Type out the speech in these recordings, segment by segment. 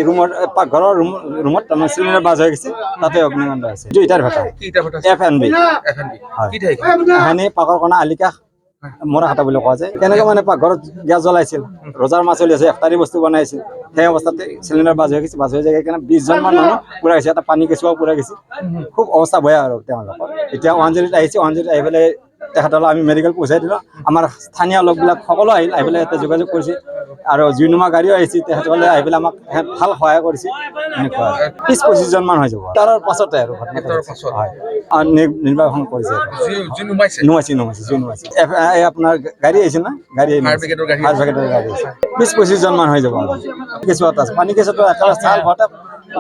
ৰুমৰ পাকঘৰৰ ৰুমত তাৰমানে চিলিণ্ডাৰ বাজ হৈ গৈছে, তাতে অগ্নিকাণ্ড হৈছে। ইটাৰ ভাটা FNB এখানি পাকৰ কণা আলিকা মৰা হাতা বুলি কোৱা যায়। তেনেকে মানে পাকঘৰত গেছ জ্বলাইছিল, ৰজাৰ মাছ চলি আছে, এফতাৰী বস্তু বনাইছিল। সেই অৱস্থাতে চিলিণ্ডাৰ বাজ হৈ গৈছে, বাজ হৈ যায় কিনে 20জন মান মানুহ পুৰা গৈছে, এটা পানী কেঁচুৱাও পুৰা গৈছে। খুব অৱস্থা বেয়া আৰু তেওঁলোকৰ। এতিয়া 108 আহিছে, 108 আহি পেলাই তেখেতলৈ আমি মেডিকেল পঠিয়াই দিলোঁ। আমাৰ স্থানীয় লোকবিলাক সকলো আহি পেলাই ইয়াতে যোগাযোগ কৰিছে, আৰু জুইনুমা গাড়ীও আহিছে, তেখেতসকলে আহি পেলাই আমাক ভাল সহায় কৰিছে। এনেকুৱা 20-25জন মান হৈ যাব তাৰ পাছতে আৰু হয় নিৰ্বাহন কৰিছে। নুমাইছে আপোনাৰ গাড়ী আহিছে না, গাড়ী ফায়াৰ ব্ৰিগেডৰ গাড়ী আহিছে। 20-25জন মান হৈ যাব। কেঁচুৱাত আছে, পানী কেঁচুৱাটো একেবাৰে ছাল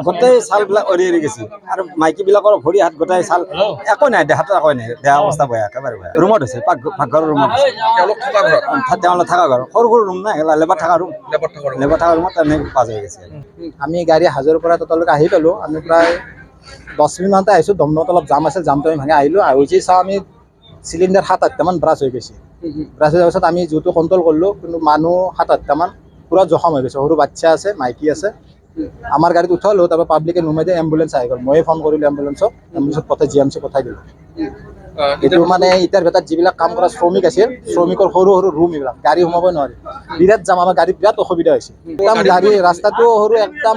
গোটেই ছালবিলাক অৰি গৈছে, আৰু মাইকীবিলাকৰ ভৰি হাত গোটেই ছাল একো নাই, দেহাটো একো নাই, দেহা অৱস্থা বেয়া, একেবাৰে বেয়া। ৰুমত হৈছে, পাকঘৰৰ ৰুমত হৈছে। তেওঁলোক থকা ঘৰ, সৰু সৰু ৰুম নাই, লেবাৰ থকা ৰুমত তেনেকৈ পাছ হৈ গৈছে। আমি গাড়ী হাজোৰ পৰা ততলৈকে আহি পালোঁ। আমি প্ৰায় 10 মিনিট মানতে আহিছোঁ। দমদমত অলপ জাম আছিল, জামটো আমি ভাঙি আহিলোঁ। আহিছে চাওঁ আমি চিলিণ্ডাৰ 7-8টামান ব্ৰাছ হৈ গৈছে। ব্ৰাছ হৈ যোৱাৰ পাছত আমি জুইটো কণ্ট্ৰল কৰিলোঁ, কিন্তু মানুহ 7-8টামান পূৰা জখম হৈ গৈছে। সৰু বাচ্ছা আছে, মাইকী আছে। আমাৰ গাড়ীত উঠালোঁ, তাৰপৰা পাব্লিকে নুমাই দিয়ে, এম্বুলেঞ্চ আহি গ'ল। ময়ে ফোন কৰিলোঁ এম্বুলেঞ্চত পঠাই GMC পঠাই দিলোঁ। এইটো মানে ইটাৰ ভেটাত যিবিলাক কাম কৰা শ্ৰমিক আছিল, শ্ৰমিকৰ সৰু সৰু ৰুম, এইবিলাক গাড়ী সোমাবই নোৱাৰে, বিৰাট জাম। আমাৰ গাড়ীত বিৰাট অসুবিধা হৈছে। একদম গাড়ী ৰাস্তাটো সৰু, একদম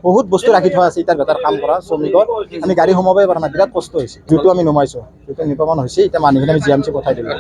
বহুত বস্তু ৰাখি থোৱা আছে ইটাৰ ভেটাৰ কাম কৰা শ্ৰমিকৰ। আমি গাড়ী সোমাবই পৰা নাই, বিৰাট কষ্ট হৈছে। জুইটো আমি নুমাইছোঁ, জুইটো নিৰ্গমন হৈছে। এতিয়া মানুহখিনি আমি GMC পঠাই দিলোঁ।